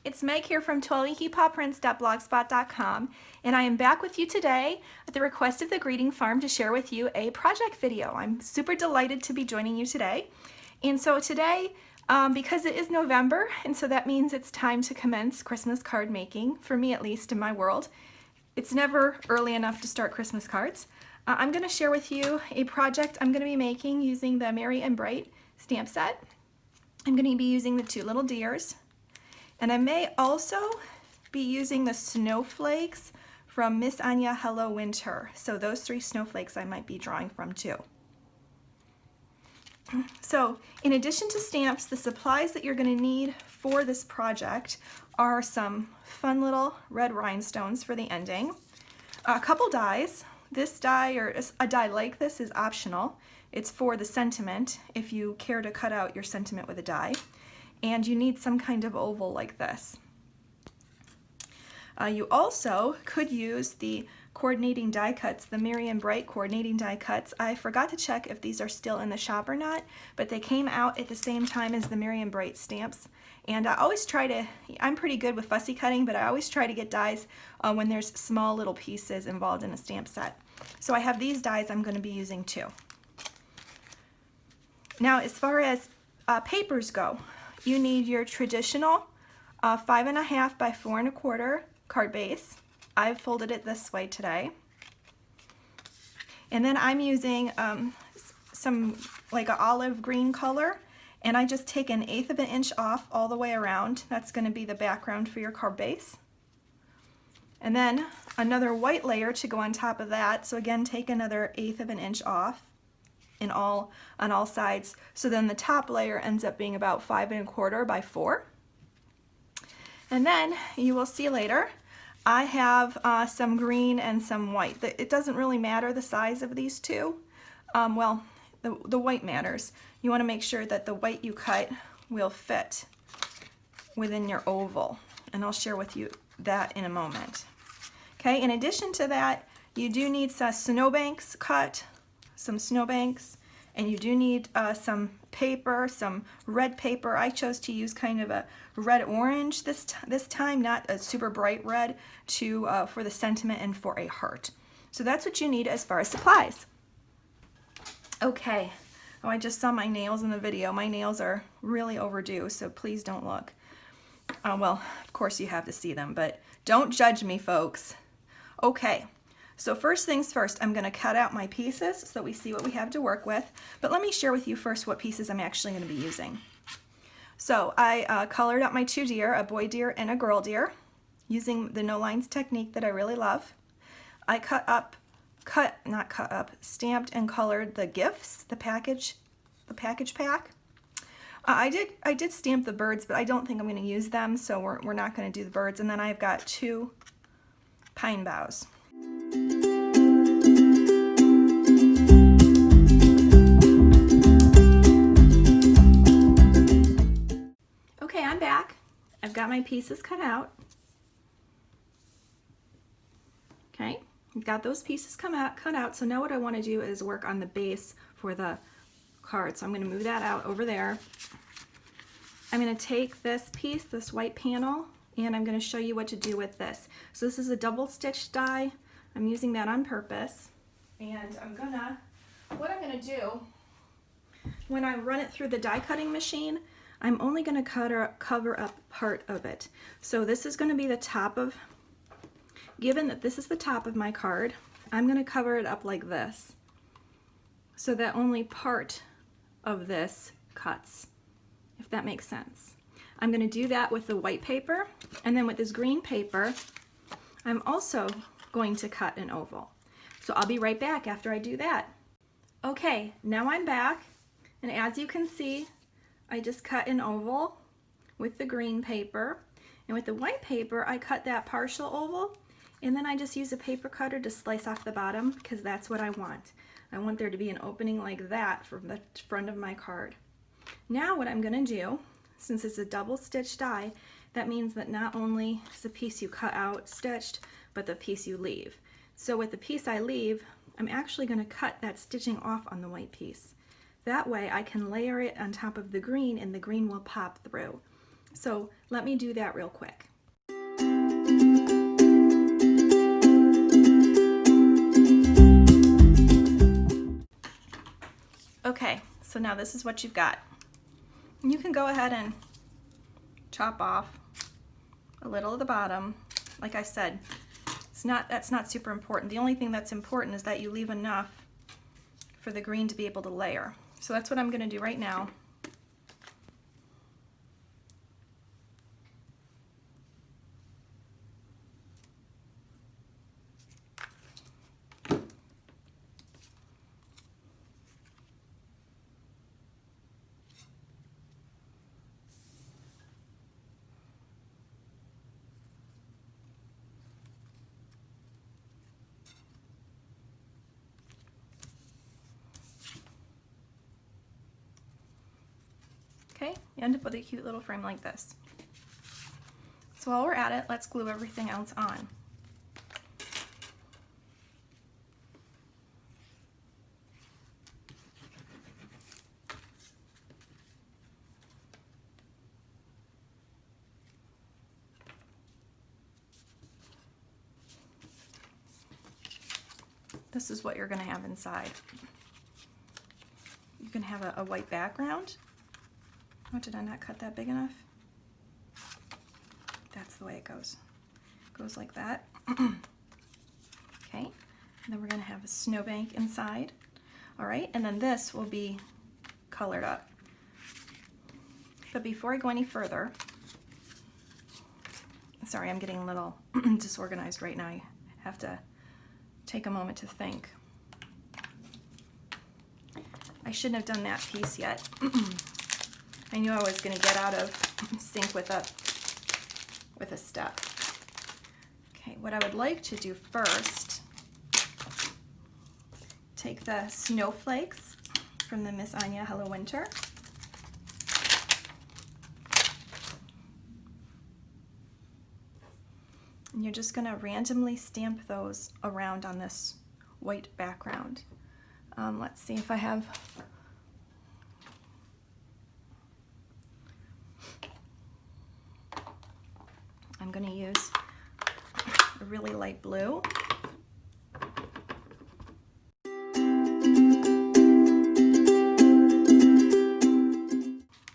it's Meg here from TwillyKeyPawPrints.blogspot.com, and I am back with you today at the request of the Greeting Farm to share with you a project video. I'm super delighted to be joining you today. And so today, because it is November, and so that means it's time to commence Christmas card making, for me at least in my world. It's never early enough to start Christmas cards. I'm going to share with you a project I'm going to be making using the Merry and Bright stamp set. I'm going to be using the two little deers. And I may also be using the snowflakes from Miss Anya Hello Winter. So those three snowflakes I might be drawing from too. So in addition to stamps, the supplies that you're going to need for this project are some fun little red rhinestones for the ending, a couple dies. This die or a die like this is optional. It's for the sentiment if you care to cut out your sentiment with a die. And you need some kind of oval like this. You also could use the coordinating die cuts, the Merry and Bright coordinating die cuts. I forgot to check if these are still in the shop or not, but they came out at the same time as the Merry and Bright stamps. And I always try to, I'm pretty good with fussy cutting, but I always try to get dies when there's small little pieces involved in a stamp set. So I have these dies I'm going to be using too. Now as far as papers go, you need your traditional 5.5 by 4.25 card base. I've folded it this way today. And then I'm using some like an olive green color, and I just take 1/8 of an inch off all the way around. That's going to be the background for your card base. And then another white layer to go on top of that. So again, take another 1/8 of an inch off on all sides. So then the top layer ends up being about 5.25 by 4. And then you will see later, I have some green and some white. It doesn't really matter the size of these two. Well, the white matters. You want to make sure that the white you cut will fit within your oval. And I'll share with you that in a moment. Okay, in addition to that, you do need some snowbanks cut, some snowbanks, and you do need some paper, some red paper. I chose to use kind of a red-orange this time, not a super bright red, for the sentiment and for a heart. So that's what you need as far as supplies. Okay, oh, I just saw my nails in the video. My nails are really overdue, so please don't look. Well, of course you have to see them, but don't judge me, folks. Okay. So first things first, I'm going to cut out my pieces so that we see what we have to work with. But let me share with you first what pieces I'm actually going to be using. So I colored out my two deer, a boy deer and a girl deer, using the no lines technique that I really love. I stamped and colored the gifts, the package pack. I did stamp the birds, but I don't think I'm going to use them, so we're not going to do the birds. And then I've got 2 pine boughs. Okay, I'm back. I've got my pieces cut out. Okay, I've got those pieces cut out. So now what I want to do is work on the base for the card. So I'm going to move that out over there. I'm going to take this piece, this white panel, and I'm going to show you what to do with this. So this is a double stitch die. I'm using that on purpose. And what I'm going to do, when I run it through the die cutting machine, I'm only going to cover up part of it. So this is going to be the top of, given that this is the top of my card, I'm going to cover it up like this, so that only part of this cuts, if that makes sense. I'm going to do that with the white paper, and then with this green paper, I'm also going to cut an oval. So I'll be right back after I do that. Okay, now I'm back, and as you can see, I just cut an oval with the green paper, and with the white paper, I cut that partial oval, and then I just use a paper cutter to slice off the bottom, because that's what I want. I want there to be an opening like that from the front of my card. Now what I'm going to do, since it's a double stitch die, that means that not only is the piece you cut out stitched, but the piece you leave. So with the piece I leave, I'm actually going to cut that stitching off on the white piece. That way I can layer it on top of the green, and the green will pop through. So let me do that real quick. Okay, so now this is what you've got. You can go ahead and chop off a little of the bottom. Like I said, that's not super important. The only thing that's important is that you leave enough for the green to be able to layer. So that's what I'm going to do right now. Okay, you end up with a cute little frame like this. So while we're at it, let's glue everything else on. This is what you're going to have inside. You can have a white background. Oh, did I not cut that big enough? That's the way it goes. It goes like that. Okay, and then we're going to have a snowbank inside. All right, and then this will be colored up. But before I go any further, sorry, I'm getting a little disorganized right now. I have to take a moment to think. I shouldn't have done that piece yet. I knew I was going to get out of sync with a step. Okay, what I would like to do first, take the snowflakes from the Miss Anya Hello Winter. And you're just going to randomly stamp those around on this white background. Let's see if I have... I'm going to use a really light blue.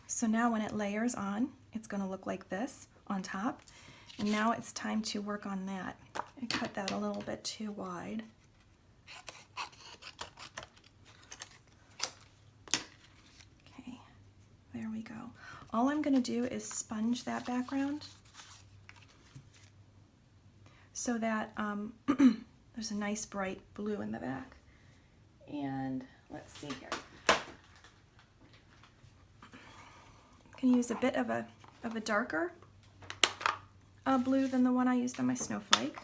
So now when it layers on, it's going to look like this on top. And now it's time to work on that. I cut that a little bit too wide. Okay, there we go. All I'm going to do is sponge that background so that there's a nice bright blue in the back. And let's see here. I'm going to use a bit of a darker blue than the one I used on my snowflake.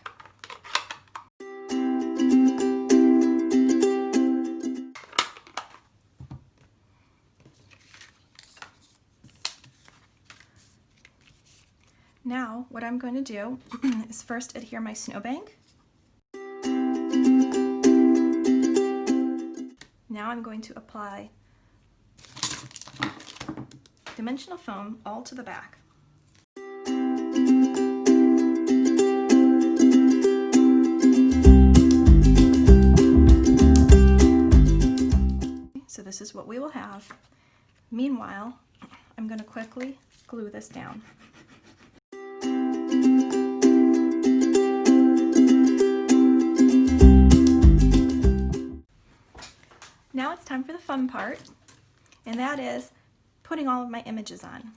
Now, what I'm going to do is first adhere my snowbank. Now I'm going to apply dimensional foam all to the back. So this is what we will have. Meanwhile, I'm going to quickly glue this down. Now it's time for the fun part, and that is putting all of my images on.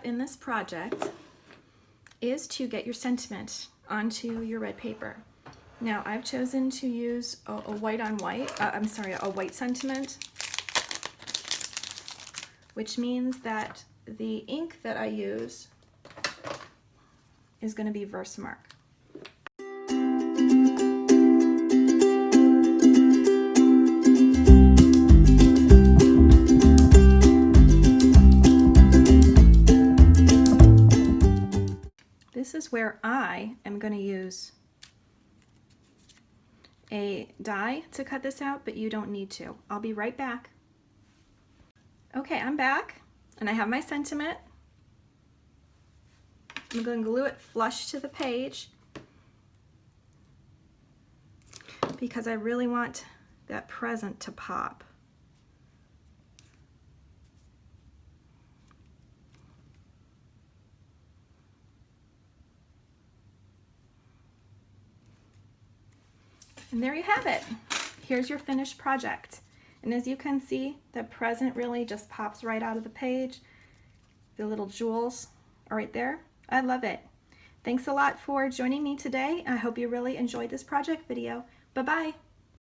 In this project is to get your sentiment onto your red paper. Now I've chosen to use a white on white, a white sentiment. which means that the ink that I use is going to be Versamark. This is where I am going to use a die to cut this out, but you don't need to. I'll be right back. Okay, I'm back, and I have my sentiment. I'm going to glue it flush to the page because I really want that present to pop. And there you have it. Here's your finished project. And as you can see, the present really just pops right out of the page. The little jewels are right there. I love it. Thanks a lot for joining me today. I hope you really enjoyed this project video. Bye-bye.